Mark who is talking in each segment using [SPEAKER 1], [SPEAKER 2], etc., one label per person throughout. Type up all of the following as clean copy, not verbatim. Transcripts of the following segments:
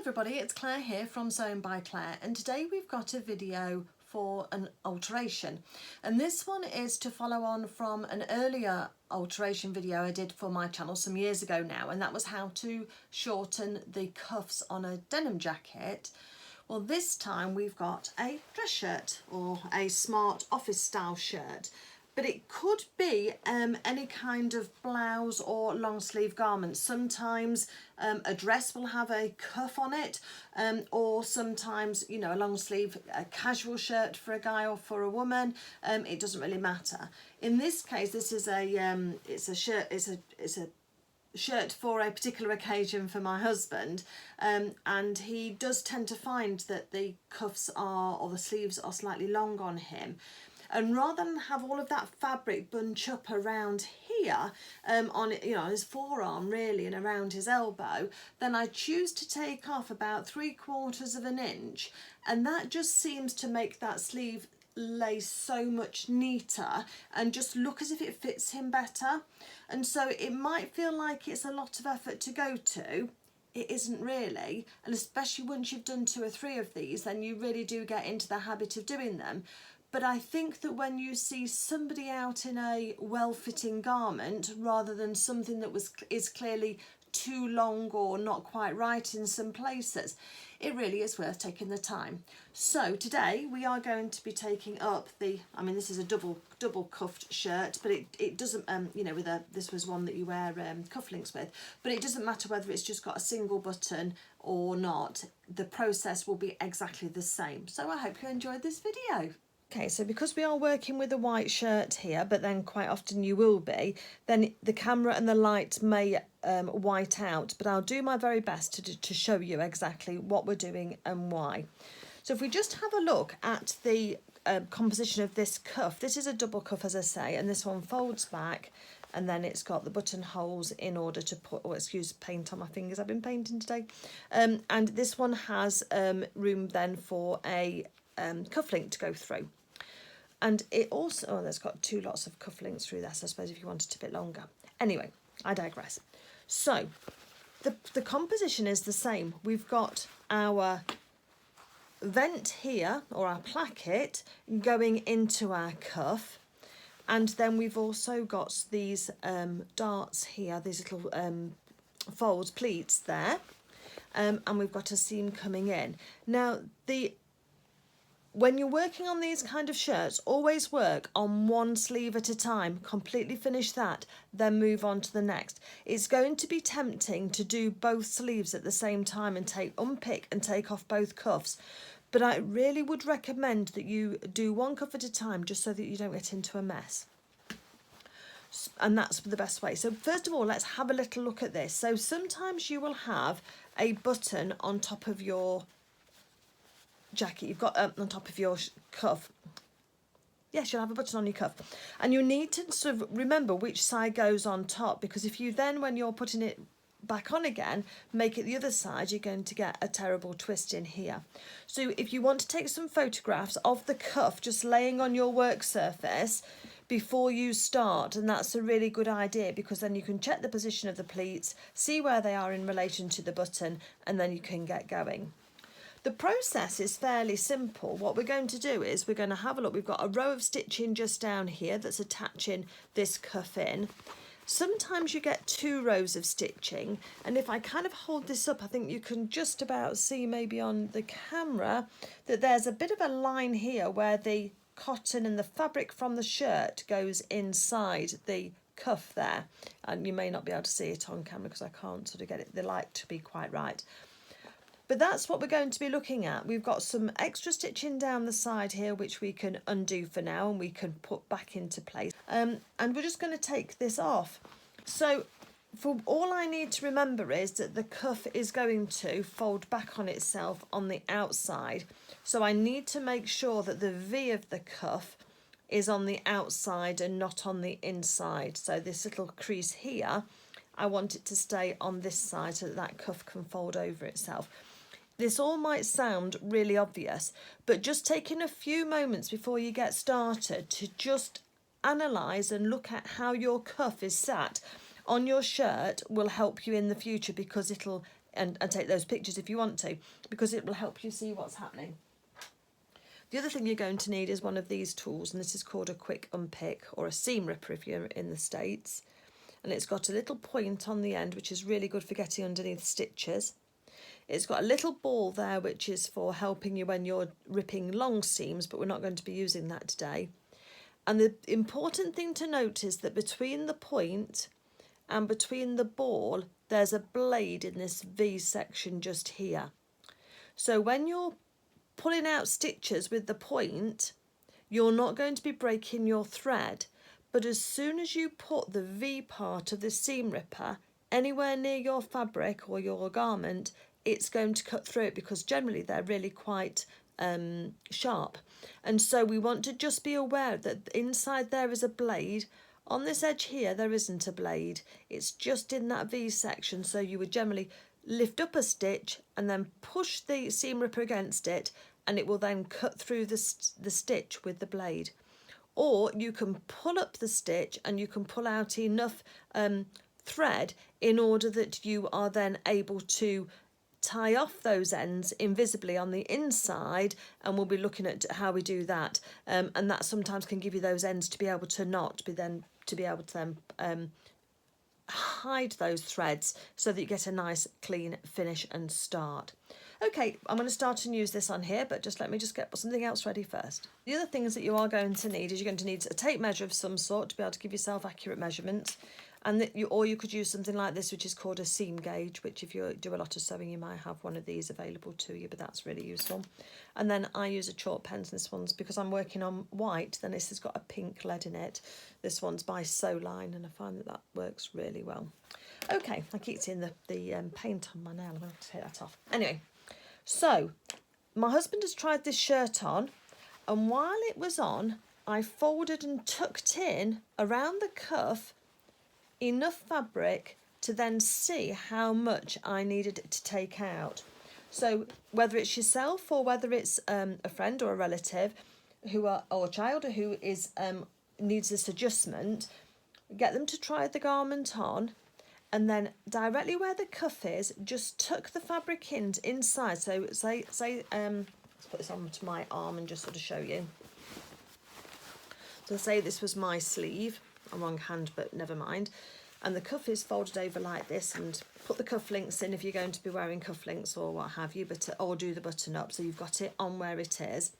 [SPEAKER 1] everybody, it's Claire here from Sewn by Claire, and today we've got a video for an alteration, and this one is to follow on from an earlier alteration video I did for my channel some years ago now, and that was how to shorten the cuffs on a denim jacket. Well, this time we've got a dress shirt or a smart office style shirt, but it could be any kind of blouse or long sleeve garment. Sometimes a dress will have a cuff on it, or sometimes, you know, a long sleeve a casual shirt for a guy or for a woman. It doesn't really matter. In this case, this is it's a shirt for a particular occasion for my husband, and he does tend to find that the cuffs are, or the sleeves are, slightly long on him. And rather than have all of that fabric bunch up around here, on his forearm really and around his elbow, then I choose to take off about 3/4 of an inch, and that just seems to make that sleeve lay so much neater and just look as if it fits him better. And so it might feel like it's a lot of effort to go to. It isn't really, and especially once you've done 2 or 3 of these, then you really do get into the habit of doing them. But I think that when you see somebody out in a well-fitting garment rather than something that is clearly too long or not quite right in some places, it really is worth taking the time. So today we are going to be taking up this is a double cuffed shirt, but it doesn't this was one that you wear cufflinks with, but it doesn't matter whether it's just got a single button or not. The process will be exactly the same. So I hope you enjoyed this video. Okay, so because we are working with a white shirt here, but then quite often you will be, then the camera and the light may white out, but I'll do my very best to show you exactly what we're doing and why. So if we just have a look at the composition of this cuff, this is a double cuff, as I say, and this one folds back, and then it's got the buttonholes in order to put, oh, excuse paint on my fingers, I've been painting today, and this one has room then for a cufflink to go through. And it also, oh, there's got 2 lots of cufflinks through this, I suppose, if you want it a bit longer. Anyway, I digress. So the composition is the same. We've got our vent here, or our placket, going into our cuff. And then we've also got these darts here, these little folds, pleats there. And we've got a seam coming in. Now, when you're working on these kind of shirts, always work on one sleeve at a time, completely finish that, then move on to the next. It's going to be tempting to do both sleeves at the same time and unpick and take off both cuffs, but I really would recommend that you do one cuff at a time, just so that you don't get into a mess. And that's the best way. So first of all, let's have a little look at this. So sometimes you will have a button on top of your jacket, you've got on top of your cuff. Yes, you'll have a button on your cuff, and you need to sort of remember which side goes on top, because if you then, when you're putting it back on again, make it the other side, you're going to get a terrible twist in here. So if you want to take some photographs of the cuff just laying on your work surface before you start, and that's a really good idea, because then you can check the position of the pleats, see where they are in relation to the button, and then you can get going. The process is fairly simple. What we're going to do is we're going to have a look. We've got a row of stitching just down here that's attaching this cuff in. Sometimes you get 2 rows of stitching, and if I kind of hold this up, I think you can just about see, maybe on the camera, that there's a bit of a line here where the cotton and the fabric from the shirt goes inside the cuff there, and you may not be able to see it on camera because I can't sort of get the light to be quite right. But that's what we're going to be looking at. We've got some extra stitching down the side here, which we can undo for now and we can put back into place. And we're just going to take this off. So for all I need to remember is that the cuff is going to fold back on itself on the outside. So I need to make sure that the V of the cuff is on the outside and not on the inside. So this little crease here, I want it to stay on this side so that that cuff can fold over itself. This all might sound really obvious, but just taking a few moments before you get started to just analyse and look at how your cuff is sat on your shirt will help you in the future, because it'll and take those pictures if you want to, because it will help you see what's happening. The other thing you're going to need is one of these tools, and this is called a quick unpick, or a seam ripper if you're in the States. And it's got a little point on the end, which is really good for getting underneath stitches. It's got a little ball there, which is for helping you when you're ripping long seams, but we're not going to be using that today. And the important thing to note is that between the point and between the ball, there's a blade in this V section just here. So when you're pulling out stitches with the point, you're not going to be breaking your thread, but as soon as you put the V part of the seam ripper anywhere near your fabric or your garment, it's going to cut through it, because generally they're really quite sharp. And so we want to just be aware that inside there is a blade. On this edge here there isn't a blade, it's just in that V section. So you would generally lift up a stitch and then push the seam ripper against it, and it will then cut through the stitch with the blade. Or you can pull up the stitch and you can pull out enough thread in order that you are then able to tie off those ends invisibly on the inside, and we'll be looking at how we do that, and that sometimes can give you those ends to be able to knot, to be able to then hide those threads so that you get a nice clean finish and start. Okay, I'm going to start and use this on here, but let me get something else ready first. The other things that you are going to need is you're going to need a tape measure of some sort to be able to give yourself accurate measurements. And or you could use something like this, which is called a seam gauge, which if you do a lot of sewing, you might have one of these available to you, but that's really useful. And then I use a chalk pen. This one's, because I'm working on white, then this has got a pink lead in it. This one's by Sewline, and I find that works really well. Okay, I keep seeing the paint on my nail. I'm going to have to take that off. Anyway, so my husband has tried this shirt on, and while it was on, I folded and tucked in around the cuff enough fabric to then see how much I needed it to take out. So whether it's yourself or whether it's a friend or a relative or a child who is needs this adjustment, get them to try the garment on, and then directly where the cuff is, just tuck the fabric inside. So say let's put this onto my arm and just sort of show you. So say this was my sleeve, a wrong hand, but never mind. And the cuff is folded over like this, and put the cufflinks in if you're going to be wearing cufflinks or what have you, or do the button up so you've got it on where it is.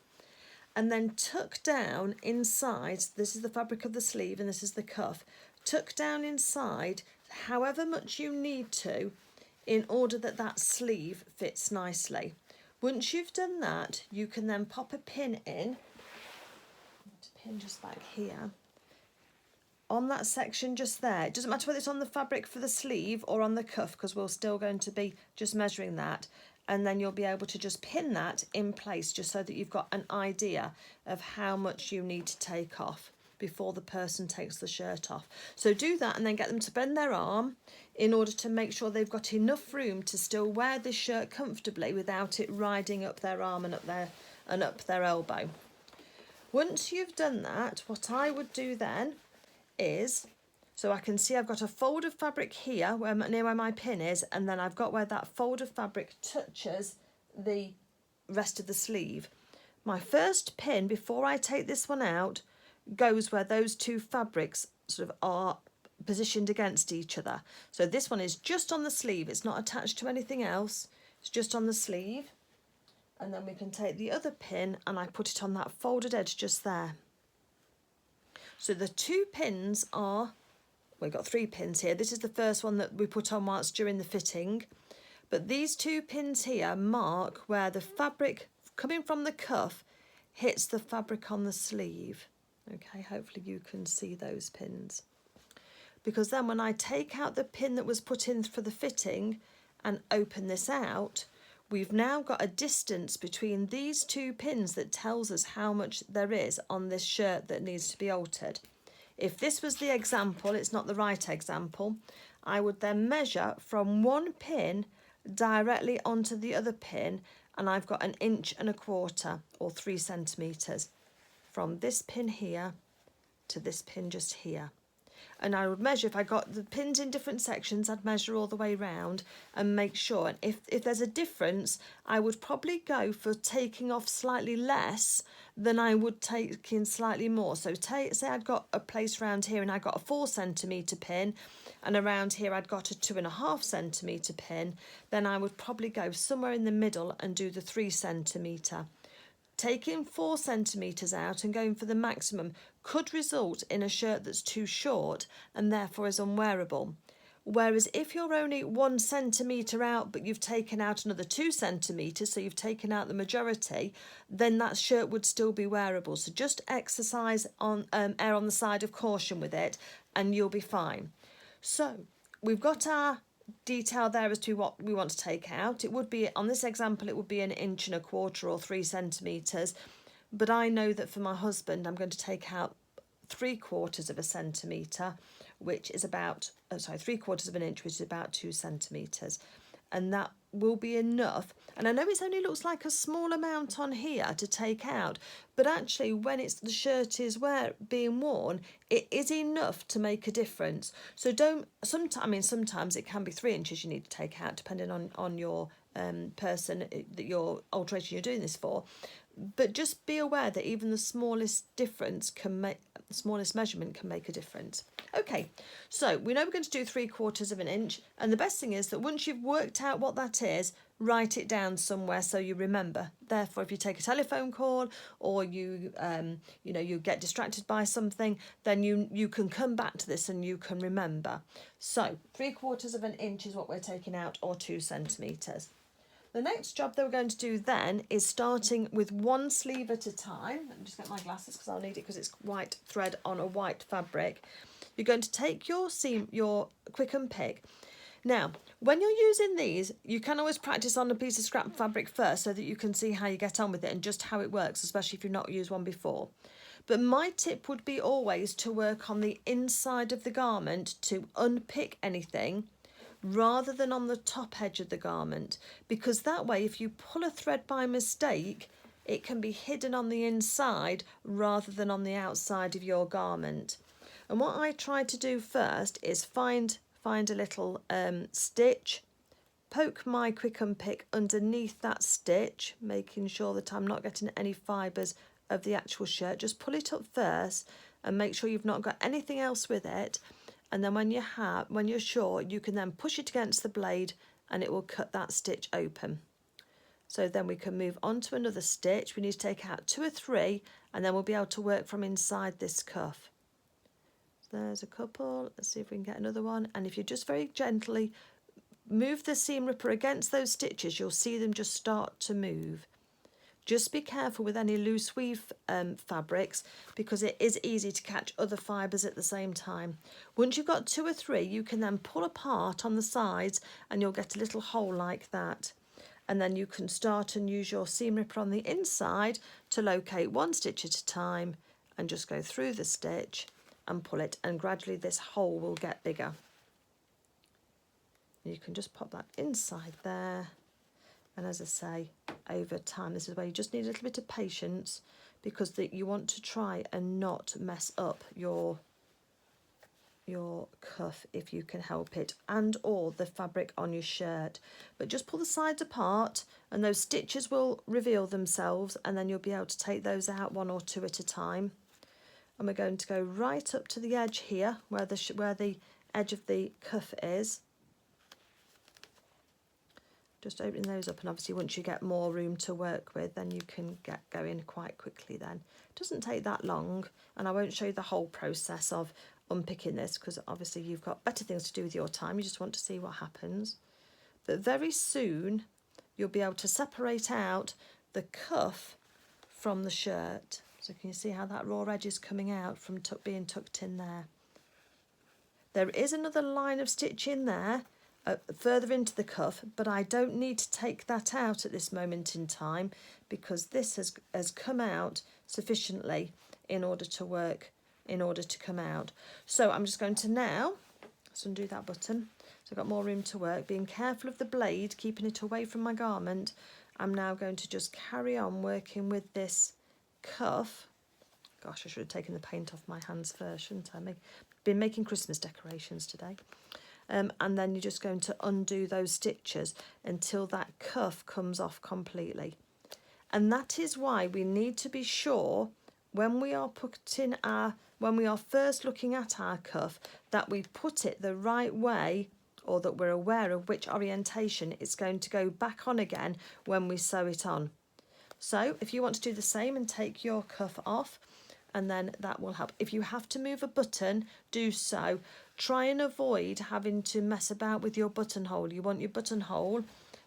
[SPEAKER 1] And then tuck down inside, this is the fabric of the sleeve and this is the cuff, tuck down inside however much you need to in order that that sleeve fits nicely. Once you've done that, you can then pop a pin in, pin just back here, on that section just there. It doesn't matter whether it's on the fabric for the sleeve or on the cuff, because we're still going to be just measuring that, and then you'll be able to just pin that in place just so that you've got an idea of how much you need to take off before the person takes the shirt off. So do that and then get them to bend their arm in order to make sure they've got enough room to still wear this shirt comfortably without it riding up their arm and up their elbow. Once you've done that, what I would do then is, so I can see I've got a fold of fabric here near where my pin is, and then I've got where that fold of fabric touches the rest of the sleeve. My first pin, before I take this one out, goes where those two fabrics sort of are positioned against each other. So this one is just on the sleeve, it's not attached to anything else, it's just on the sleeve. And then we can take the other pin and I put it on that folded edge just there. So the two pins are, we've got 3 pins here. This is the first one that we put on whilst during the fitting. But these 2 pins here mark where the fabric coming from the cuff hits the fabric on the sleeve. Okay, hopefully you can see those pins. Because then when I take out the pin that was put in for the fitting and open this out, we've now got a distance between these 2 pins that tells us how much there is on this shirt that needs to be altered. If this was the example, it's not the right example, I would then measure from one pin directly onto the other pin, and I've got 1 1/4 inches or 3 centimetres from this pin here to this pin just here. and I would measure. If I got the pins in different sections, I'd measure all the way round and make sure. And if there's a difference, I would probably go for taking off slightly less than I would take in slightly more. So say I'd got a place around here and I got a 4 centimetre pin, and around here I'd got a 2.5 centimetre pin, then I would probably go somewhere in the middle and do the 3 centimetre. Taking 4 centimetres out and going for the maximum could result in a shirt that's too short and therefore is unwearable. Whereas if you're only 1 centimetre out but you've taken out another 2 centimetres, so you've taken out the majority, then that shirt would still be wearable. So just exercise on err on the side of caution with it and you'll be fine. So we've got our detail there as to what we want to take out. It would be, on this example, it would be 1.25 inches or 3 centimetres, but I know that for my husband I'm going to take out 3/4 centimetre, which is about 3/4 inch, which is about 2 centimetres, and that will be enough. And I know it only looks like a small amount on here to take out, but actually when the shirt is being worn, it is enough to make a difference. So sometimes it can be 3 inches you need to take out, depending on your person that your alteration you're doing this for. But just be aware that even the smallest measurement can make a difference. Okay, so we know we're going to do 3/4 inch, and the best thing is that once you've worked out what that is, write it down somewhere so you remember. Therefore, if you take a telephone call or you get distracted by something, then you can come back to this and you can remember. So 3/4 inch is what we're taking out, or 2 centimetres. The next job that we're going to do then is starting with one sleeve at a time. Let me just get my glasses because I'll need it because it's white thread on a white fabric. You're going to take your quick and pick. Now, when you're using these, you can always practice on a piece of scrap fabric first so that you can see how you get on with it and just how it works, especially if you've not used one before. But my tip would be always to work on the inside of the garment to unpick anything, rather than on the top edge of the garment, because that way if you pull a thread by mistake, it can be hidden on the inside rather than on the outside of your garment. And what I try to do first is find a little stitch, poke my quick and pick underneath that stitch, making sure that I'm not getting any fibres of the actual shirt. Just pull it up first and make sure you've not got anything else with it. And then when you're sure, you can then push it against the blade and it will cut that stitch open. So then we can move on to another stitch. We need to take out 2 or 3 and then we'll be able to work from inside this cuff. So there's a couple. Let's see if we can get another one. And if you just very gently move the seam ripper against those stitches, you'll see them just start to move. Just be careful with any loose weave fabrics, because it is easy to catch other fibres at the same time. Once you've got 2 or 3, you can then pull apart on the sides and you'll get a little hole like that. And then you can start and use your seam ripper on the inside to locate 1 stitch at a time and just go through the stitch and pull it, and gradually this hole will get bigger. You can just pop that inside there. And as I say, over time, this is where you just need a little bit of patience, because you want to try and not mess up your cuff if you can help it, and or the fabric on your shirt. But just pull the sides apart and those stitches will reveal themselves, and then you'll be able to take those out 1 or 2 at a time. And we're going to go right up to the edge here where the edge of the cuff is. Just opening those up, and obviously once you get more room to work with, then you can get going quite quickly then. It doesn't take that long, and I won't show you the whole process of unpicking this because obviously you've got better things to do with your time. You just want to see what happens. But very soon you'll be able to separate out the cuff from the shirt. So can you see how that raw edge is coming out from being tucked in there? There is another line of stitch in there further into the cuff, but I don't need to take that out at this moment in time because this has come out sufficiently in order to come out. So I'm just going to now undo that button, so I've got more room to work, being careful of the blade, keeping it away from my garment. I'm now going to just carry on working with this cuff. Gosh, I should have taken the paint off my hands first, shouldn't I? been making Christmas decorations today. And then you're just going to undo those stitches until that cuff comes off completely. And that is why we need to be sure when we are first looking at our cuff that we put it the right way, or that we're aware of which orientation it's going to go back on again when we sew it on. So if you want to do the same and take your cuff off, and then that will help. If you have to move a button, do so. Try and avoid having to mess about with your buttonhole. You want your buttonhole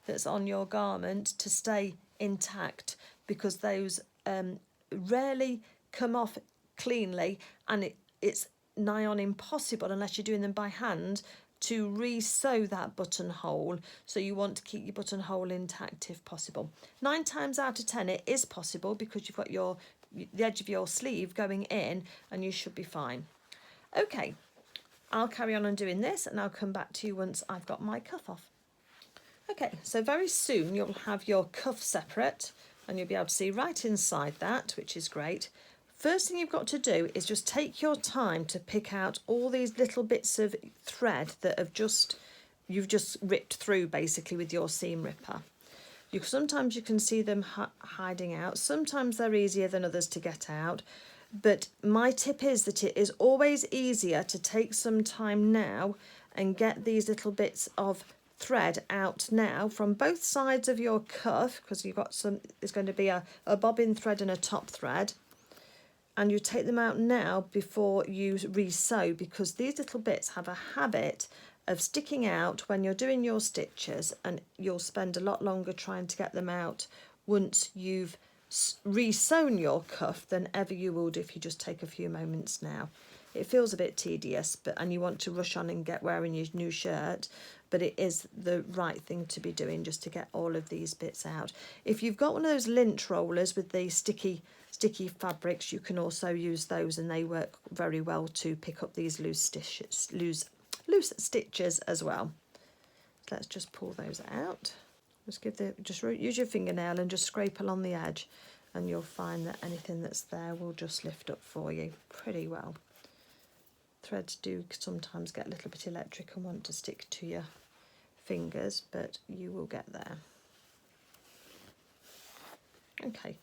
[SPEAKER 1] that's on your garment to stay intact, because those rarely come off cleanly, and it's nigh on impossible, unless you're doing them by hand, to re-sew that buttonhole. So you want to keep your buttonhole intact if possible. 9 times out of 10 it is possible, because you've got the edge of your sleeve going in, and you should be fine. Okay, I'll carry on doing this, and I'll come back to you once I've got my cuff off. Okay, so very soon you'll have your cuff separate, and you'll be able to see right inside that, which is great. First thing you've got to do is just take your time to pick out all these little bits of thread that you've just ripped through basically with your seam ripper. Sometimes you can see them hiding out. Sometimes they're easier than others to get out. But my tip is that it is always easier to take some time now and get these little bits of thread out now from both sides of your cuff, because there's going to be a bobbin thread and a top thread. And you take them out now before you re-sew, because these little bits have a habit of sticking out when you're doing your stitches, and you'll spend a lot longer trying to get them out once you've re-sewn your cuff than ever you would if you just take a few moments now. It feels a bit tedious, and you want to rush on and get wearing your new shirt, but it is the right thing to be doing, just to get all of these bits out. If you've got one of those lint rollers with the sticky fabrics, you can also use those, and they work very well to pick up these loose stitches as well. So let's just pull those out. Just use your fingernail and just scrape along the edge, and you'll find that anything that's there will just lift up for you pretty well. Threads do sometimes get a little bit electric and want to stick to your fingers, but you will get there. Okay.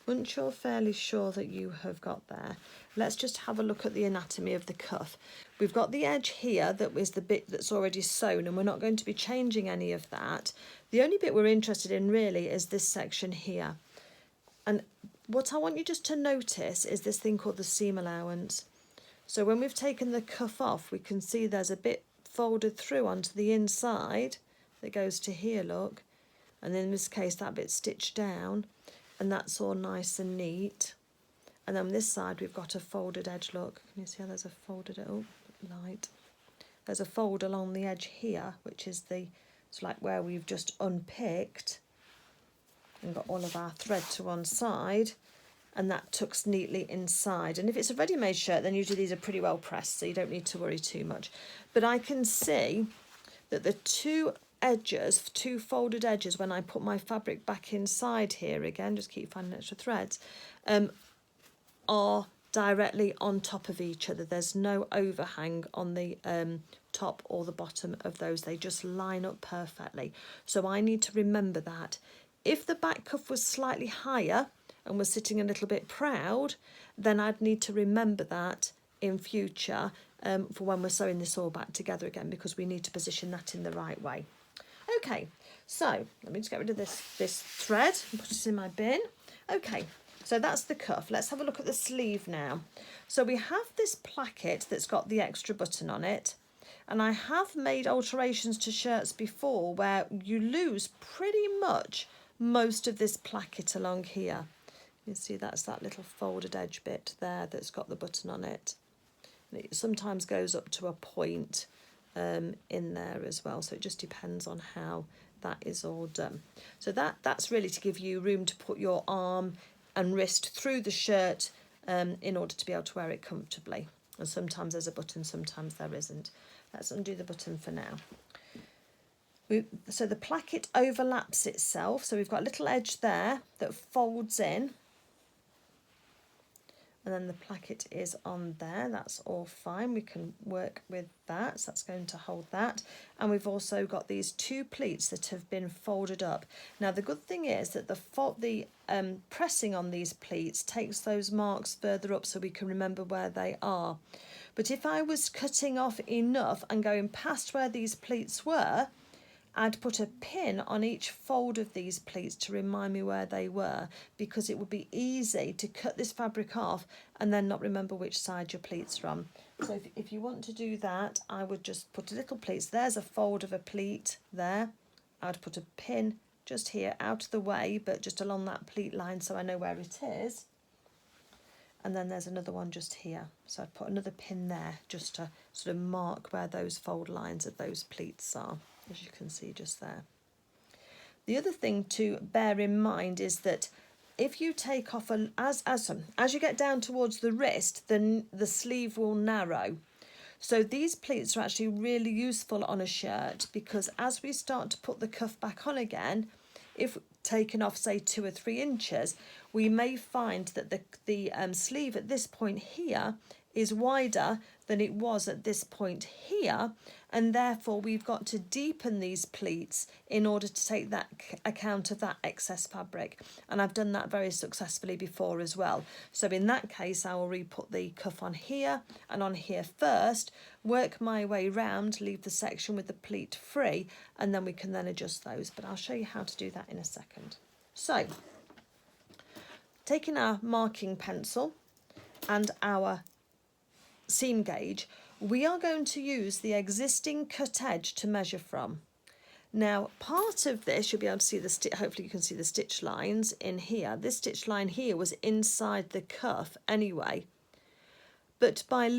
[SPEAKER 1] Once you're fairly sure that you have got there, let's just have a look at the anatomy of the cuff. We've got the edge here that is the bit that's already sewn, and we're not going to be changing any of that. The only bit we're interested in really is this section here. And what I want you just to notice is this thing called the seam allowance. So when we've taken the cuff off, we can see there's a bit folded through onto the inside that goes to here, look. And in this case, that bit's stitched down. And that's all nice and neat. And then on this side we've got a folded edge, look. Can you see how there's a folded, light. There's a fold along the edge here, which is it's like where we've just unpicked and got all of our thread to one side, and that tucks neatly inside. And if it's a ready-made shirt, then usually these are pretty well pressed, so you don't need to worry too much. But I can see that the two folded edges, when I put my fabric back inside here again, just keep finding extra threads, are directly on top of each other. There's no overhang on the top or the bottom of those. They just line up perfectly. So I need to remember that. If the back cuff was slightly higher and was sitting a little bit proud, then I'd need to remember that in future for when we're sewing this all back together again, because we need to position that in the right way. Okay, so let me just get rid of this thread and put it in my bin. Okay, so that's the cuff. Let's have a look at the sleeve now. So we have this placket that's got the extra button on it, and I have made alterations to shirts before where you lose pretty much most of this placket along here. You see that's that little folded edge bit there that's got the button on it. And it sometimes goes up to a point in there as well, so it just depends on how that is all done. So that's really to give you room to put your arm and wrist through the shirt in order to be able to wear it comfortably. And sometimes there's a button, sometimes there isn't. Let's undo the button for now. So the placket overlaps itself, so we've got a little edge there that folds in, and then the placket is on there. That's all fine, we can work with that, so that's going to hold that. And we've also got these two pleats that have been folded up. Now the good thing is that the pressing on these pleats takes those marks further up so we can remember where they are. But if I was cutting off enough and going past where these pleats were, I'd put a pin on each fold of these pleats to remind me where they were, because it would be easy to cut this fabric off and then not remember which side your pleats are on. So if you want to do that, I would just put a little pleats. There's a fold of a pleat there. I'd put a pin just here out of the way, but just along that pleat line so I know where it is. And then there's another one just here. So I'd put another pin there just to sort of mark where those fold lines of those pleats are, as you can see just there. The other thing to bear in mind is that if you take off, as you get down towards the wrist, then the sleeve will narrow. So these pleats are actually really useful on a shirt, because as we start to put the cuff back on again, if taken off say 2 or 3 inches, we may find that the sleeve at this point here is wider than it was at this point here, and therefore we've got to deepen these pleats in order to take that account of that excess fabric. And I've done that very successfully before as well. So in that case, I will re-put the cuff on here and on here first, work my way round, leave the section with the pleat free, and then we can then adjust those. But I'll show you how to do that in a second. So, taking our marking pencil and our seam gauge, we are going to use the existing cut edge to measure from. Now, part of this, you'll be able to see the hopefully you can see the stitch lines in here. This stitch line here was inside the cuff anyway. But by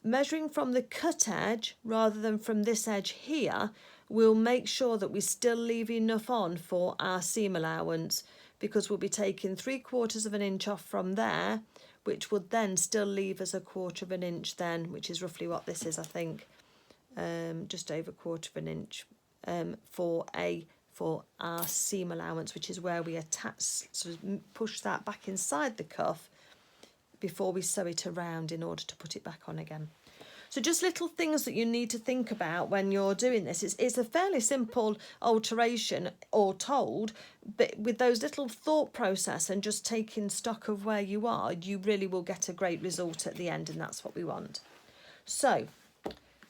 [SPEAKER 1] measuring from the cut edge rather than from this edge here, we'll make sure that we still leave enough on for our seam allowance, because we'll be taking 3/4 of an inch off from there, which would then still leave us 1/4 of an inch then, which is roughly what this is, I think, just over 1/4 of an inch for our seam allowance, which is where we attach, sort of push that back inside the cuff before we sew it around in order to put it back on again. So just little things that you need to think about when you're doing this. It's a fairly simple alteration, all told, but with those little thought process and just taking stock of where you are, you really will get a great result at the end, and that's what we want. So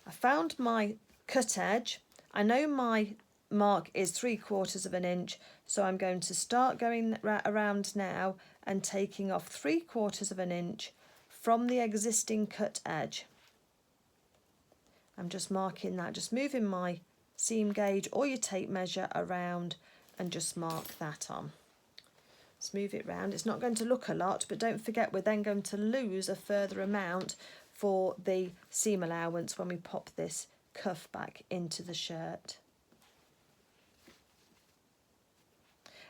[SPEAKER 1] I found my cut edge. I know my mark is 3/4 of an inch, so I'm going to start going around now and taking off 3/4 of an inch from the existing cut edge. I'm just marking that, just moving my seam gauge or your tape measure around and just mark that on. Let's move it round. It's not going to look a lot, but don't forget we're then going to lose a further amount for the seam allowance when we pop this cuff back into the shirt.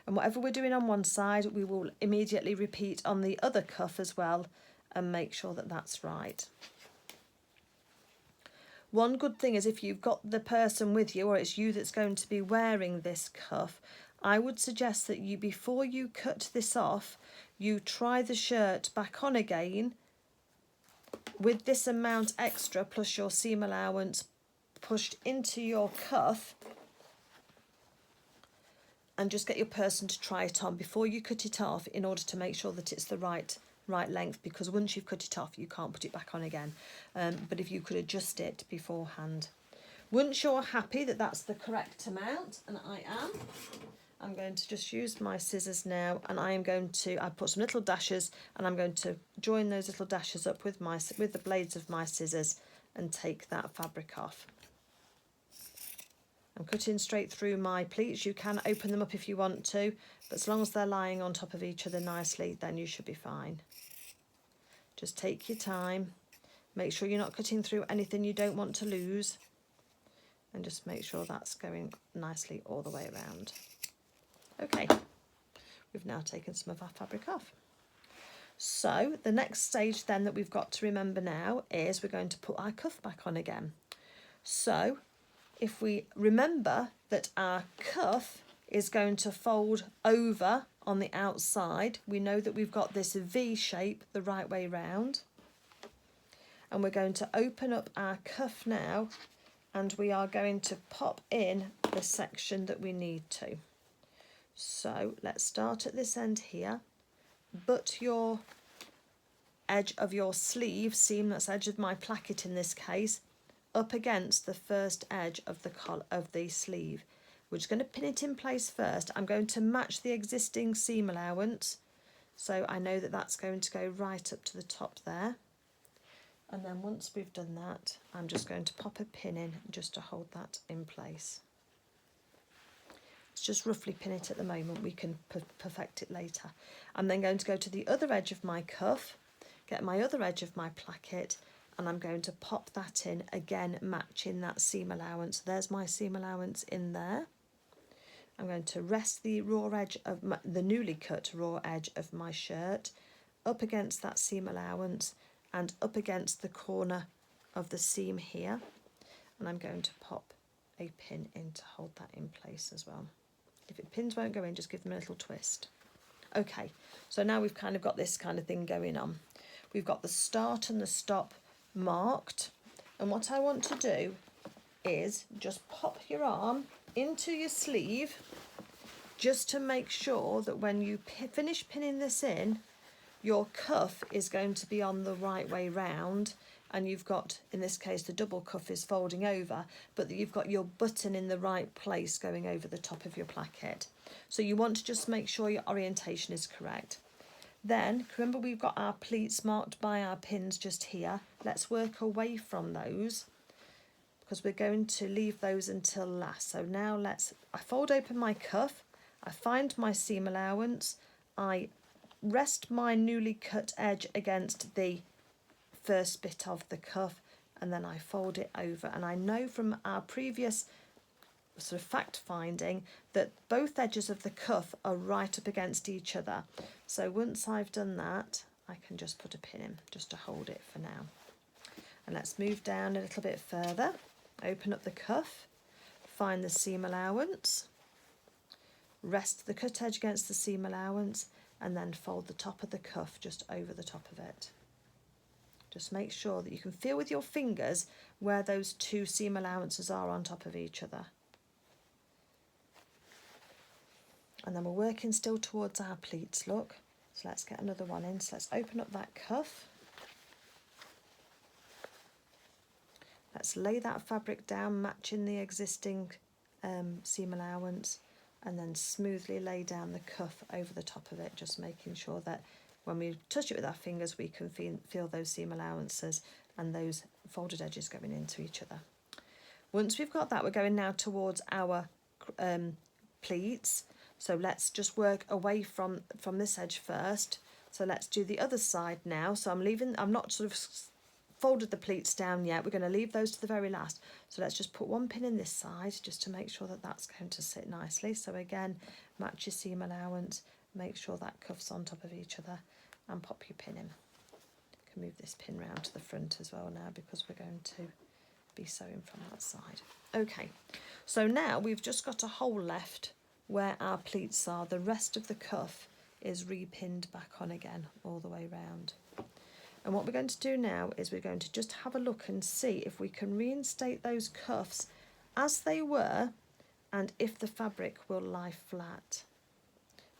[SPEAKER 1] And whatever we're doing on one side, we will immediately repeat on the other cuff as well and make sure that that's right. One good thing is if you've got the person with you, or it's you that's going to be wearing this cuff, I would suggest that you, before you cut this off, you try the shirt back on again with this amount extra plus your seam allowance pushed into your cuff, and just get your person to try it on before you cut it off in order to make sure that it's the right length, because once you've cut it off you can't put it back on again. But if you could adjust it beforehand. Once you're happy that that's the correct amount, and I'm going to just use my scissors now, and I've put some little dashes, and I'm going to join those little dashes up with the blades of my scissors and take that fabric off. I'm cutting straight through my pleats. You can open them up if you want to, but as long as they're lying on top of each other nicely, then you should be fine. Just take your time. Make sure you're not cutting through anything you don't want to lose, and just make sure that's going nicely all the way around. Okay, we've now taken some of our fabric off. So the next stage then that we've got to remember now is we're going to put our cuff back on again. So if we remember that our cuff is going to fold over on the outside. We know that we've got this V shape the right way round. And we're going to open up our cuff now, and we are going to pop in the section that we need to. So let's start at this end here. Butt your edge of your sleeve seam, that's edge of my placket in this case, up against the first edge of the collar of the sleeve. We're just going to pin it in place first. I'm going to match the existing seam allowance, so I know that that's going to go right up to the top there. And then once we've done that, I'm just going to pop a pin in just to hold that in place. Let's just roughly pin it at the moment, we can perfect it later. I'm then going to go to the other edge of my cuff, get my other edge of my placket, and I'm going to pop that in, again matching that seam allowance. There's my seam allowance in there. I'm going to rest the raw edge of the newly cut raw edge of my shirt up against that seam allowance and up against the corner of the seam here, and I'm going to pop a pin in to hold that in place as well. If pins won't go in, just give them a little twist. Okay, so now we've kind of got this kind of thing going on. We've got the start and the stop marked, and what I want to do is just pop your arm into your sleeve just to make sure that when you finish pinning this in, your cuff is going to be on the right way round, and you've got, in this case, the double cuff is folding over, but that you've got your button in the right place going over the top of your placket. So you want to just make sure your orientation is correct. Then, remember we've got our pleats marked by our pins just here. Let's work away from those, because we're going to leave those until last. So now I fold open my cuff, I find my seam allowance, I rest my newly cut edge against the first bit of the cuff, and then I fold it over. And I know from our previous sort of fact finding that both edges of the cuff are right up against each other. So once I've done that, I can just put a pin in just to hold it for now. And let's move down a little bit further, open up the cuff, find the seam allowance, rest the cut edge against the seam allowance, and then fold the top of the cuff just over the top of it. Just make sure that you can feel with your fingers where those two seam allowances are on top of each other. And then we're working still towards our pleats, look. So let's get another one in. So let's open up that cuff. Let's lay that fabric down, matching the existing seam allowance, and then smoothly lay down the cuff over the top of it, just making sure that when we touch it with our fingers, we can feel those seam allowances and those folded edges going into each other. Once we've got that, we're going now towards our pleats. So let's just work away from this edge first. So let's do the other side now. So I'm not sort of folded the pleats down yet. We're going to leave those to the very last. So let's just put one pin in this side just to make sure that that's going to sit nicely. So again, match your seam allowance, make sure that cuff's on top of each other, and pop your pin in. You can move this pin round to the front as well now, because we're going to be sewing from that side. Okay, so now we've just got a hole left where our pleats are. The rest of the cuff is repinned back on again all the way round. And what we're going to do now is we're going to just have a look and see if we can reinstate those cuffs as they were, and if the fabric will lie flat.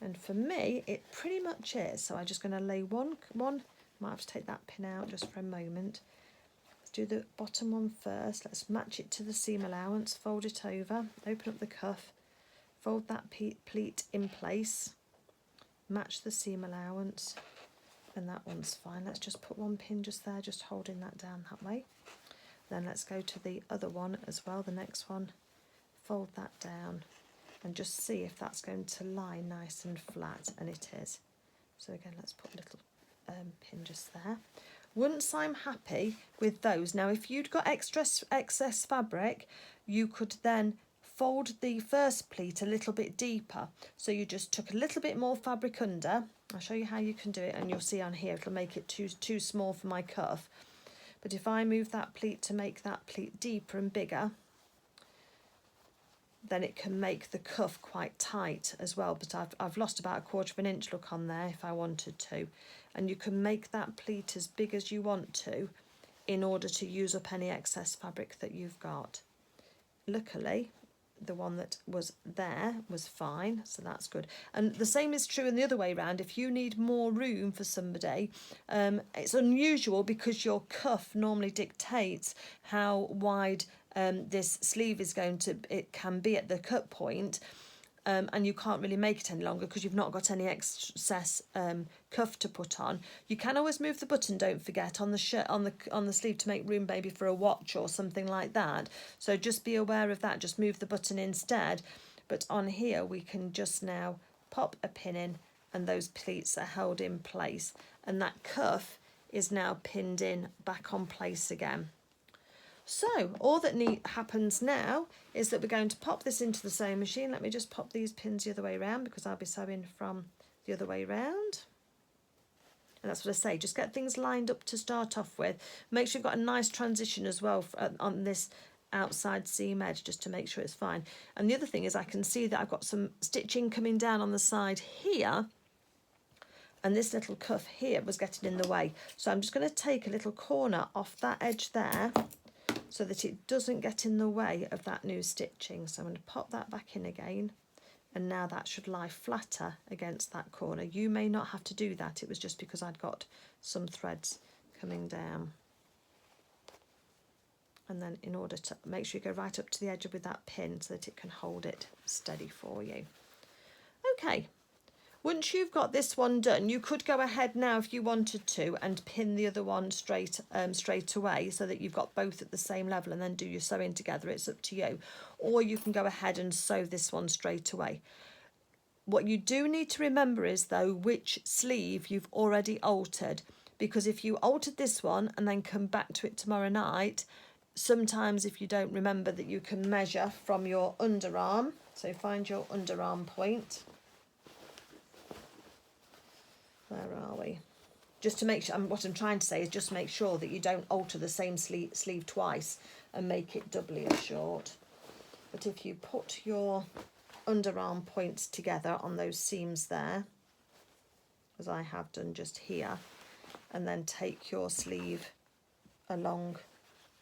[SPEAKER 1] And for me, it pretty much is. So I'm just going to lay one, might have to take that pin out just for a moment. Let's do the bottom one first. Let's match it to the seam allowance, fold it over, open up the cuff, fold that pleat in place, match the seam allowance, and that one's fine. Let's just put one pin just there, just holding that down that way. Then let's go to the other one as well, the next one, fold that down, and just see if that's going to lie nice and flat, and it is. So again, let's put a little pin just there. Once I'm happy with those, now if you'd got excess fabric, you could then fold the first pleat a little bit deeper. So you just took a little bit more fabric under. I'll show you how you can do it, and you'll see on here it'll make it too small for my cuff. But if I move that pleat to make that pleat deeper and bigger, then it can make the cuff quite tight as well. But I've lost about 1/4 of an inch look on there if I wanted to. And you can make that pleat as big as you want to in order to use up any excess fabric that you've got. Luckily, the one that was there was fine, so that's good. And the same is true in the other way around. If you need more room for somebody, it's unusual because your cuff normally dictates how wide this sleeve is it can be at the cut point. And you can't really make it any longer because you've not got any excess cuff to put on. You can always move the button, don't forget, on the shirt, on the sleeve to make room maybe for a watch or something like that. So just be aware of that. Just move the button instead. But on here we can just now pop a pin in, and those pleats are held in place, and that cuff is now pinned in back on place again. So all that happens now is that we're going to pop this into the sewing machine. Let me just pop these pins the other way around because I'll be sewing from the other way round. And that's what I say, just get things lined up to start off with. Make sure you've got a nice transition as well on this outside seam edge, just to make sure it's fine. And the other thing is I can see that I've got some stitching coming down on the side here, and this little cuff here was getting in the way. So I'm just going to take a little corner off that edge there, so that it doesn't get in the way of that new stitching. So I'm going to pop that back in again, and now that should lie flatter against that corner. You may not have to do that, it was just because I'd got some threads coming down. And then in order to make sure you go right up to the edge with that pin so that it can hold it steady for you. Okay. Once you've got this one done, you could go ahead now if you wanted to and pin the other one straight away so that you've got both at the same level and then do your sewing together. It's up to you. Or you can go ahead and sew this one straight away. What you do need to remember is, though, which sleeve you've already altered, because if you altered this one and then come back to it tomorrow night, sometimes if you don't remember that you can measure from your underarm, so find your underarm point. Where are we? Just to make sure, what I'm trying to say is just make sure that you don't alter the same sleeve twice and make it doubly as short. But if you put your underarm points together on those seams there, as I have done just here, and then take your sleeve along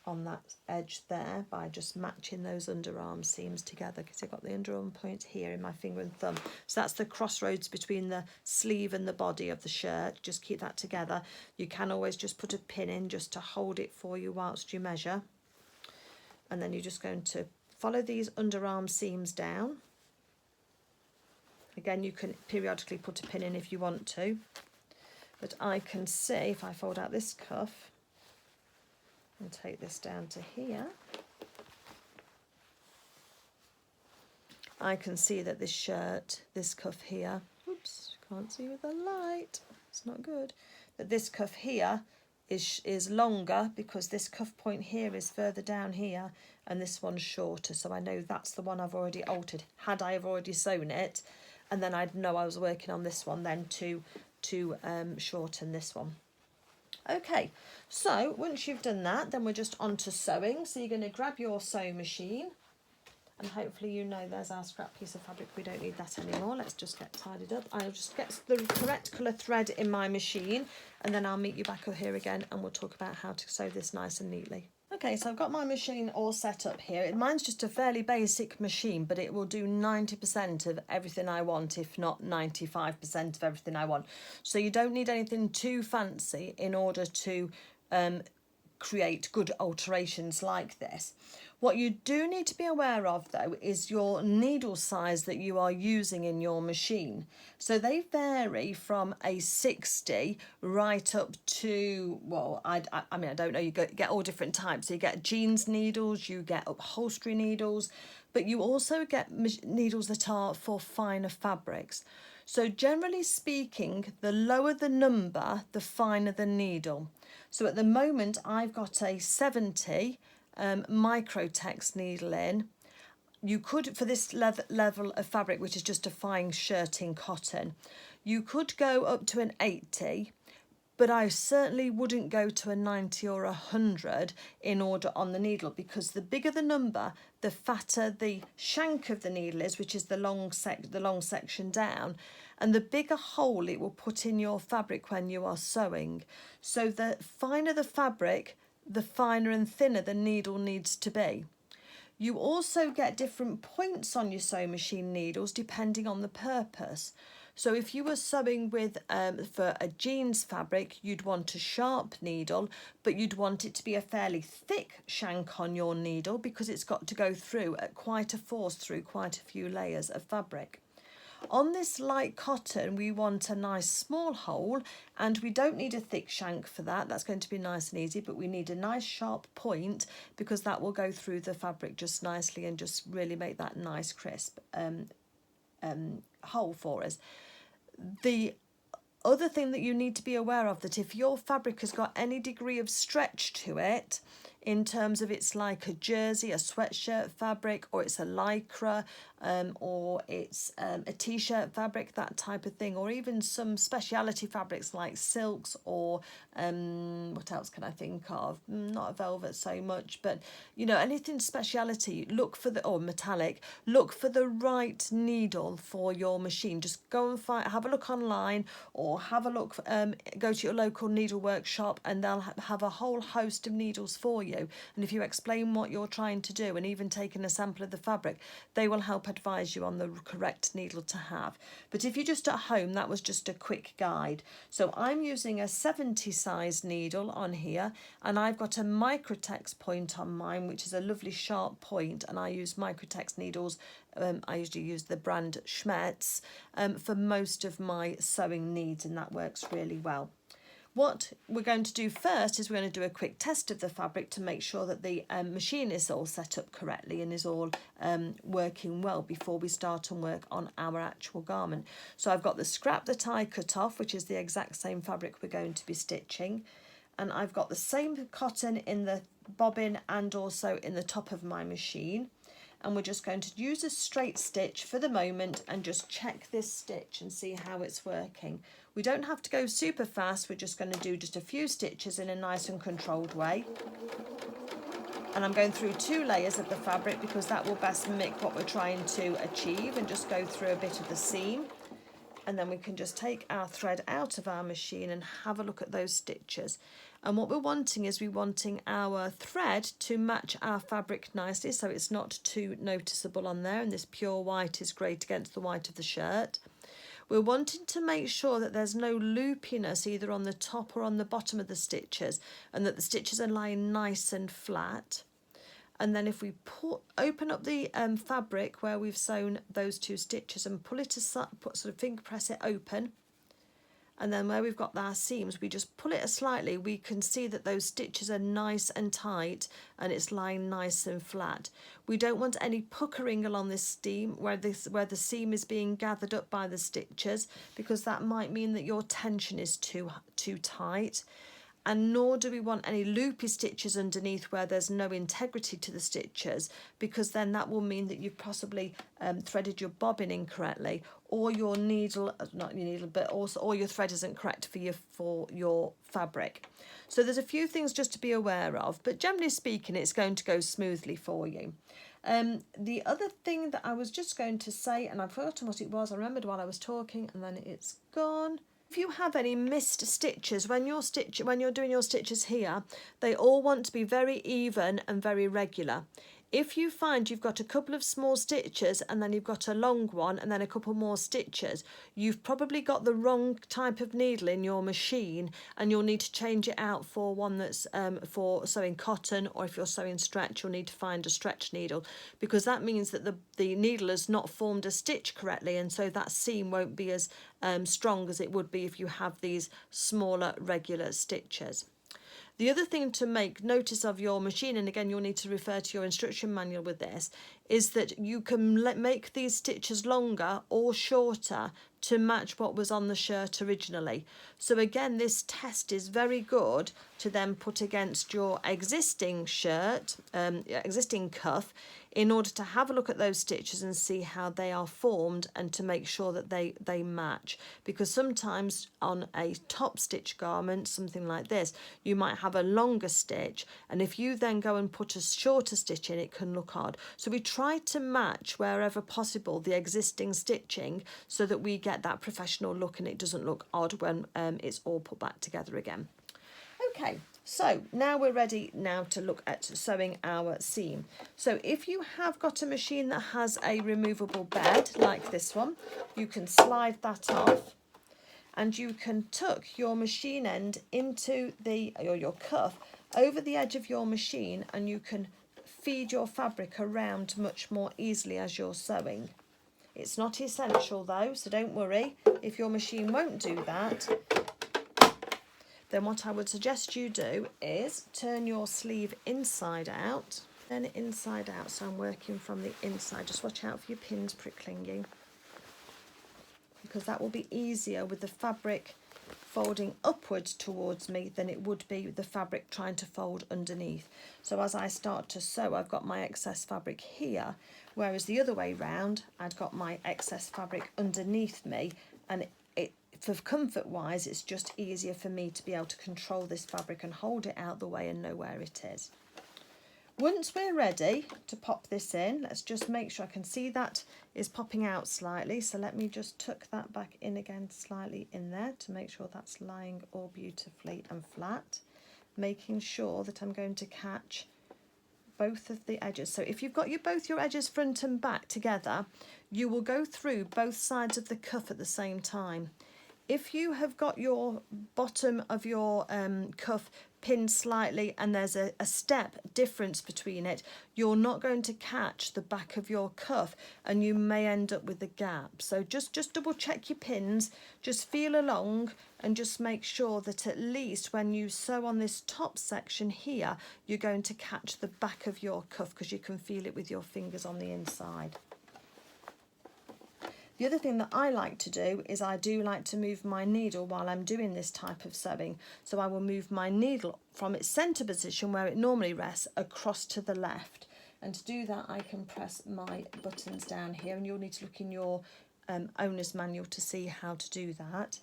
[SPEAKER 1] on that edge there by just matching those underarm seams together, because I've got the underarm point here in my finger and thumb. So that's the crossroads between the sleeve and the body of the shirt. Just keep that together. You can always just put a pin in just to hold it for you whilst you measure. And then you're just going to follow these underarm seams down. Again, you can periodically put a pin in if you want to. But I can see, if I fold out this cuff, and take this down to here, I can see that this shirt, this cuff here, oops, can't see with the light, it's not good, that this cuff here is longer because this cuff point here is further down here and this one's shorter. So I know that's the one I've already altered. Had I have already sewn it, and then I'd know I was working on this one then to shorten this one. Okay, so once you've done that, then we're just on to sewing. So you're going to grab your sewing machine, and hopefully you know there's our scrap piece of fabric. We don't need that anymore. Let's just get tidied up. I'll just get the correct colour thread in my machine, and then I'll meet you back up here again and we'll talk about how to sew this nice and neatly. Okay, so I've got my machine all set up here. Mine's just a fairly basic machine, but it will do 90% of everything I want, if not 95% of everything I want. So you don't need anything too fancy in order to create good alterations like this. What you do need to be aware of, though, is your needle size that you are using in your machine. So they vary from a 60 right up to, well, I mean, I don't know, you get all different types. So you get jeans needles, you get upholstery needles, but you also get needles that are for finer fabrics. So generally speaking, the lower the number, the finer the needle. So at the moment, I've got a 70 microtex needle in. You could, for this level of fabric, which is just a fine shirting cotton, you could go up to an 80, but I certainly wouldn't go to a 90 or 100 in order on the needle, because the bigger the number, the fatter the shank of the needle is, which is the long section down, and the bigger hole it will put in your fabric when you are sewing. So the finer the fabric, the finer and thinner the needle needs to be. You also get different points on your sewing machine needles depending on the purpose. So if you were sewing with for a jeans fabric, you'd want a sharp needle, but you'd want it to be a fairly thick shank on your needle, because it's got to go through at quite a force through quite a few layers of fabric. On this light cotton, we want a nice small hole, and we don't need a thick shank for that. That's going to be nice and easy, but we need a nice sharp point, because that will go through the fabric just nicely and just really make that nice crisp hole for us. The other thing that you need to be aware of, that if your fabric has got any degree of stretch to it, in terms of it's like a jersey, a sweatshirt fabric, or it's a lycra, or it's a t-shirt fabric, that type of thing, or even some speciality fabrics like silks, or what else can I think of? Not a velvet so much, but you know, anything speciality, look for the, or metallic, look for the right needle for your machine. Just go and have a look online, or have a look, go to your local needle workshop, and they'll have a whole host of needles for you. And if you explain what you're trying to do, and even taking a sample of the fabric, they will help advise you on the correct needle to have. But if you're just at home, that was just a quick guide. So I'm using a 70 size needle on here, and I've got a Microtex point on mine, which is a lovely sharp point, and I use Microtex needles. I usually use the brand Schmetz for most of my sewing needs, and that works really well. What we're going to do first is we're going to do a quick test of the fabric to make sure that the machine is all set up correctly and is all working well before we start and work on our actual garment. So I've got the scrap that I cut off, which is the exact same fabric we're going to be stitching. And I've got the same cotton in the bobbin and also in the top of my machine. And we're just going to use a straight stitch for the moment and just check this stitch and see how it's working. We don't have to go super fast, we're just going to do just a few stitches in a nice and controlled way. And I'm going through 2 layers of the fabric, because that will best mimic what we're trying to achieve, and just go through a bit of the seam. And then we can just take our thread out of our machine and have a look at those stitches. And what we're wanting is we're wanting our thread to match our fabric nicely, so it's not too noticeable on there, and this pure white is great against the white of the shirt. We're wanting to make sure that there's no loopiness either on the top or on the bottom of the stitches, and that the stitches are lying nice and flat. And then if we open up the fabric where we've sewn those 2 stitches and pull it aside, sort of finger press it open, and then where we've got our seams, we just pull it slightly, we can see that those stitches are nice and tight and it's lying nice and flat. We don't want any puckering along this seam where the seam is being gathered up by the stitches, because that might mean that your tension is too tight. And nor do we want any loopy stitches underneath where there's no integrity to the stitches, because then that will mean that you've possibly threaded your bobbin incorrectly, or your needle, not your needle, but also, or your thread isn't correct for your fabric. So there's a few things just to be aware of, but generally speaking, it's going to go smoothly for you. The other thing that I was just going to say, and I've forgotten what it was, I remembered while I was talking and then it's gone. If you have any missed stitches when you're doing your stitches here, they all want to be very even and very regular. If you find you've got a couple of small stitches and then you've got a long one and then a couple more stitches, you've probably got the wrong type of needle in your machine, and you'll need to change it out for one that's for sewing cotton, or if you're sewing stretch, you'll need to find a stretch needle, because that means that the needle has not formed a stitch correctly, and so that seam won't be as strong as it would be if you have these smaller regular stitches. The other thing to make notice of your machine, and again you'll need to refer to your instruction manual with this, is that you can make these stitches longer or shorter to match what was on the shirt originally. So again, this test is very good to then put against your existing shirt, existing cuff, in order to have a look at those stitches and see how they are formed and to make sure that they match. Because sometimes on a top stitch garment, something like this, you might have a longer stitch, and if you then go and put a shorter stitch in, it can look odd. So we try to match wherever possible the existing stitching so that we get that professional look and it doesn't look odd when it's all put back together again. Okay, so now we're ready now to look at sewing our seam. So if you have got a machine that has a removable bed like this one, you can slide that off and you can tuck your machine end into your cuff over the edge of your machine, and you can feed your fabric around much more easily as you're sewing. It's not essential though, so don't worry if your machine won't do that. Then what I would suggest you do is turn your sleeve inside out, turn it inside out, so I'm working from the inside. Just watch out for your pins prickling you, because that will be easier with the fabric folding upwards towards me than it would be with the fabric trying to fold underneath. So as I start to sew, I've got my excess fabric here, whereas the other way round, I've got my excess fabric underneath me, and for comfort wise, it's just easier for me to be able to control this fabric and hold it out the way and know where it is. Once we're ready to pop this in, let's just make sure I can see that is popping out slightly. So let me just tuck that back in again slightly in there to make sure that's lying all beautifully and flat. Making sure that I'm going to catch both of the edges. So if you've got both your edges front and back together, you will go through both sides of the cuff at the same time. If you have got your bottom of your cuff pinned slightly and there's a step difference between it, you're not going to catch the back of your cuff and you may end up with a gap. So just double check your pins, just feel along and just make sure that at least when you sew on this top section here, you're going to catch the back of your cuff, because you can feel it with your fingers on the inside. The other thing that I like to do is I do like to move my needle while I'm doing this type of sewing. So I will move my needle from its centre position where it normally rests across to the left. And to do that, I can press my buttons down here, and you'll need to look in your owner's manual to see how to do that.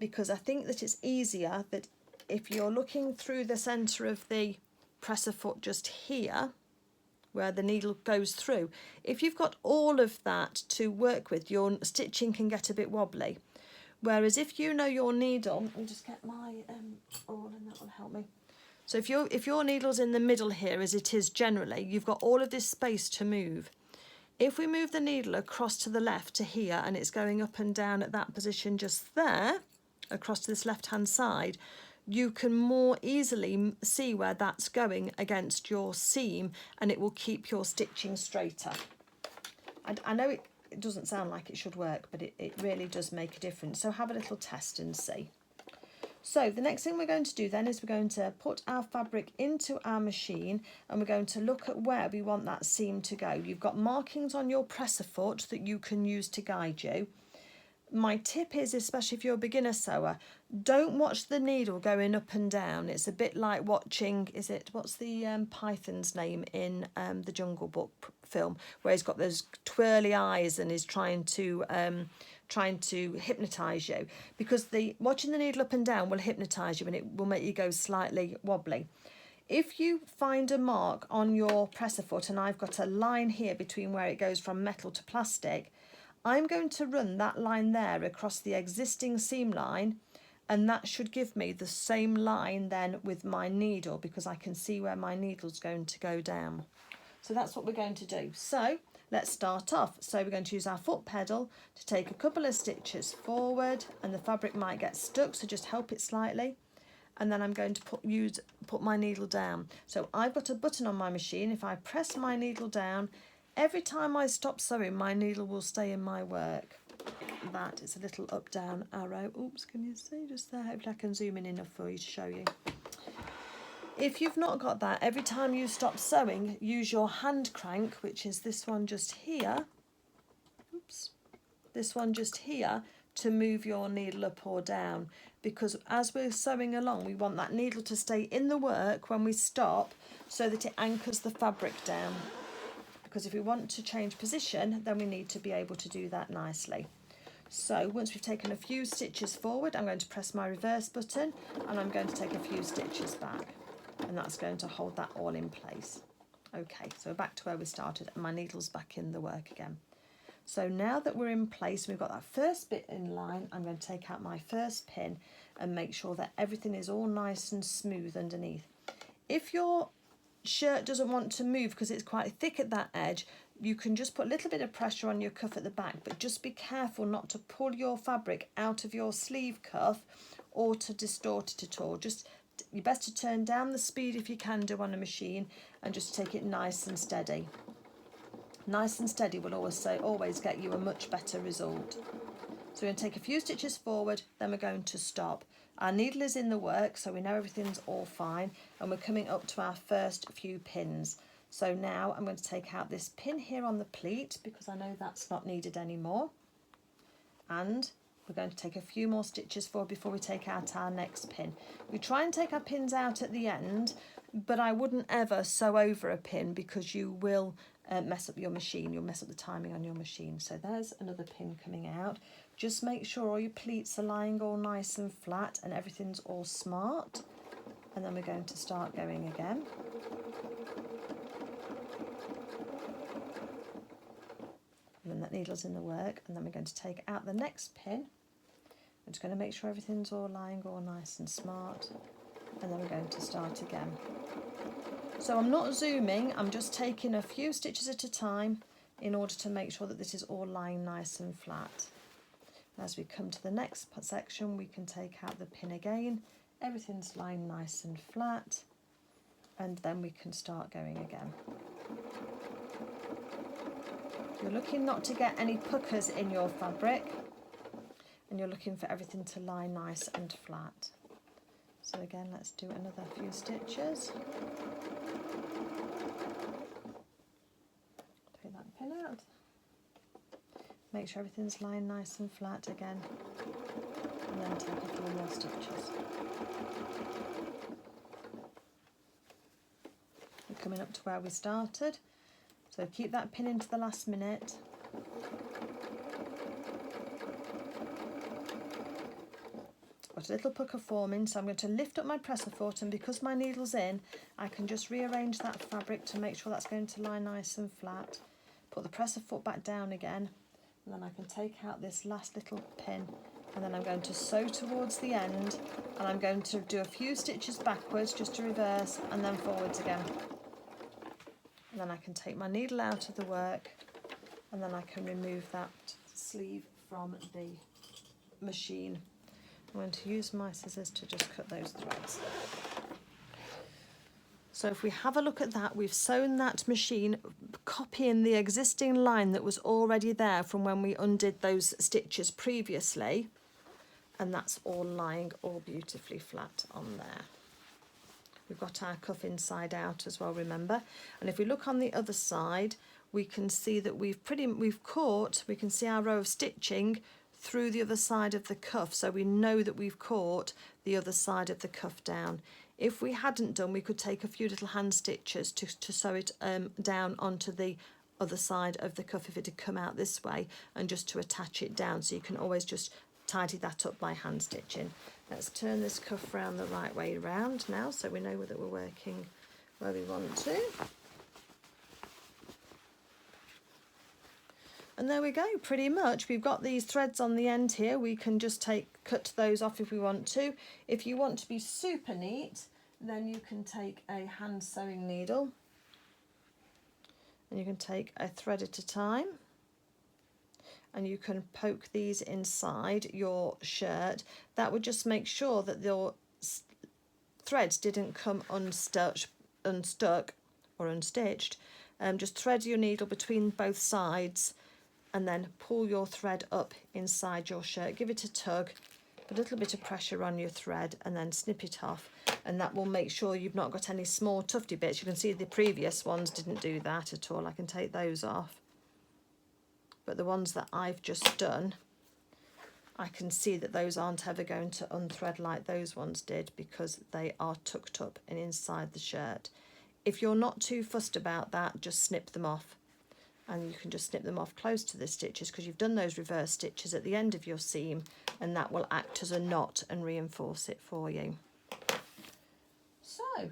[SPEAKER 1] Because I think that it's easier that if you're looking through the centre of the presser foot just here, where the needle goes through, if you've got all of that to work with, your stitching can get a bit wobbly. Whereas if you know your needle, let me just get my awl and that will help me. So if your needle's in the middle here, as it is generally, you've got all of this space to move. If we move the needle across to the left to here, and it's going up and down at that position just there, across to this left hand side, you can more easily see where that's going against your seam, and it will keep your stitching straighter. I know it doesn't sound like it should work, but it really does make a difference. So have a little test and see. So the next thing we're going to do then is we're going to put our fabric into our machine, and we're going to look at where we want that seam to go. You've got markings on your presser foot that you can use to guide you. My tip is, especially if you're a beginner sewer, don't watch the needle going up and down. It's a bit like watching, what's the python's name in the Jungle Book film, where he's got those twirly eyes and is trying to hypnotise you, because watching the needle up and down will hypnotise you and it will make you go slightly wobbly. If you find a mark on your presser foot, and I've got a line here between where it goes from metal to plastic, I'm going to run that line there across the existing seam line, and that should give me the same line then with my needle, because I can see where my needle's going to go down. So that's what we're going to do. So let's start off. So we're going to use our foot pedal to take a couple of stitches forward, and the fabric might get stuck, so just help it slightly. And then I'm going to put my needle down. So I've got a button on my machine. If I press my needle down, every time I stop sewing, my needle will stay in my work. That is a little up down arrow. Oops, can you see just there? Hopefully I can zoom in enough for you to show you. If you've not got that, every time you stop sewing, use your hand crank, which is this one just here. Oops. this one just here, to move your needle up or down, because as we're sewing along we want that needle to stay in the work when we stop, so that it anchors the fabric down, because if we want to change position then we need to be able to do that nicely. So once we've taken a few stitches forward, I'm going to press my reverse button and I'm going to take a few stitches back, and that's going to hold that all in place. Okay, so we're back to where we started and my needle's back in the work again. So now that we're in place, we've got that first bit in line, I'm going to take out my first pin and make sure that everything is all nice and smooth underneath. If your shirt doesn't want to move because it's quite thick at that edge, you can just put a little bit of pressure on your cuff at the back, but just be careful not to pull your fabric out of your sleeve cuff or to distort it at all. Just you're best to turn down the speed if you can do on a machine and just take it nice and steady. Nice and steady will always get you a much better result. So we're going to take a few stitches forward, then we're going to stop. Our needle is in the work, so we know everything's all fine, and we're coming up to our first few pins. So now I'm going to take out this pin here on the pleat, because I know that's not needed anymore. And we're going to take a few more stitches forward before we take out our next pin. We try and take our pins out at the end, but I wouldn't ever sew over a pin, because you will mess up your machine, you'll mess up the timing on your machine. So there's another pin coming out. Just make sure all your pleats are lying all nice and flat and everything's all smart, and then we're going to start going again. And then that needle's in the work, and then we're going to take out the next pin. I'm just going to make sure everything's all lying all nice and smart, and then we're going to start again. So I'm not zooming, I'm just taking a few stitches at a time in order to make sure that this is all lying nice and flat. As we come to the next section, we can take out the pin again, everything's lying nice and flat, and then we can start going again. You're looking not to get any puckers in your fabric, and you're looking for everything to lie nice and flat. So again, let's do another few stitches. Take that pin out. Make sure everything's lying nice and flat again, and then take a few more stitches. We're coming up to where we started, so keep that pin into the last minute. Got a little pucker forming, so I'm going to lift up my presser foot, and because my needle's in, I can just rearrange that fabric to make sure that's going to lie nice and flat. Put the presser foot back down again, and then I can take out this last little pin, and then I'm going to sew towards the end, and I'm going to do a few stitches backwards just to reverse, and then forwards again. And then I can take my needle out of the work, and then I can remove that sleeve from the machine. I'm going to use my scissors to just cut those threads. So if we have a look at that, we've sewn that machine, copying the existing line that was already there from when we undid those stitches previously, and that's all lying all beautifully flat on there. We've got our cuff inside out as well, remember, and if we look on the other side, we can see that we can see our row of stitching through the other side of the cuff, so we know that we've caught the other side of the cuff down. If we hadn't done, we could take a few little hand stitches to sew it down onto the other side of the cuff if it had come out this way, and just to attach it down, so you can always just tidy that up by hand stitching. Let's turn this cuff round the right way round now, so we know that we're working where we want to. And there we go, pretty much. We've got these threads on the end here. We can just cut those off if we want to. If you want to be super neat, then you can take a hand sewing needle, and you can take a thread at a time, and you can poke these inside your shirt. That would just make sure that your threads didn't come unstuck or unstitched. Just thread your needle between both sides, and then pull your thread up inside your shirt. Give it a tug, put a little bit of pressure on your thread, and then snip it off, and that will make sure you've not got any small tufty bits. You can see the previous ones didn't do that at all. I can take those off. but the ones that I've just done, I can see that those aren't ever going to unthread like those ones did, because they are tucked up and inside the shirt. If you're not too fussed about that, just snip them off, and you can just snip them off close to the stitches, because you've done those reverse stitches at the end of your seam, and that will act as a knot and reinforce it for you. So,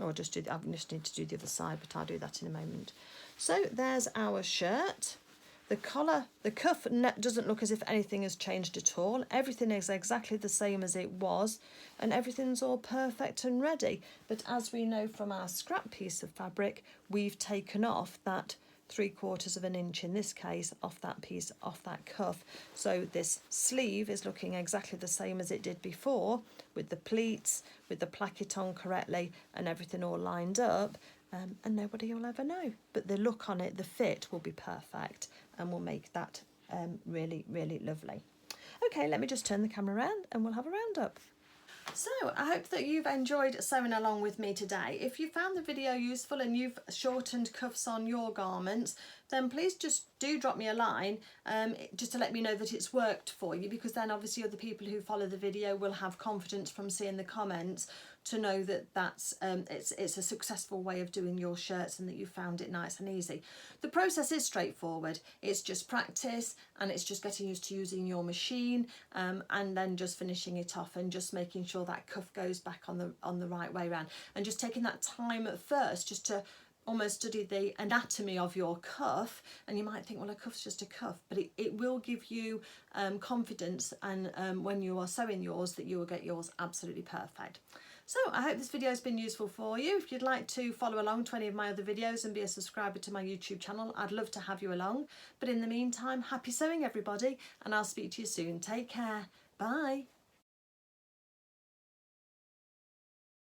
[SPEAKER 1] or just do, I just need to do the other side, but I'll do that in a moment. So there's our shirt. The collar, the cuff doesn't look as if anything has changed at all. Everything is exactly the same as it was, and everything's all perfect and ready. But as we know from our scrap piece of fabric, we've taken off that 3/4 of an inch, in this case, off that piece, off that cuff. So this sleeve is looking exactly the same as it did before, with the pleats, with the placket on correctly, and everything all lined up. And nobody will ever know, but the look on it, the fit will be perfect, and will make that really, really lovely. Okay, let me just turn the camera around and we'll have a roundup. So I hope that you've enjoyed sewing along with me today. If you found the video useful and you've shortened cuffs on your garments, then please just do drop me a line just to let me know that it's worked for you, because then obviously other people who follow the video will have confidence from seeing the comments to know that that's it's a successful way of doing your shirts and that you found it nice and easy. The process is straightforward. It's just practice, and it's just getting used to using your machine, and then just finishing it off and just making sure that cuff goes back on the right way around, and just taking that time at first just to almost study the anatomy of your cuff. And you might think, well, a cuff's just a cuff, but it will give you confidence, and when you are sewing yours, that you will get yours absolutely perfect. So I hope this video has been useful for you. If you'd like to follow along to any of my other videos and be a subscriber to my YouTube channel, I'd love to have you along. But in the meantime, happy sewing everybody, and I'll speak to you soon. Take care. Bye.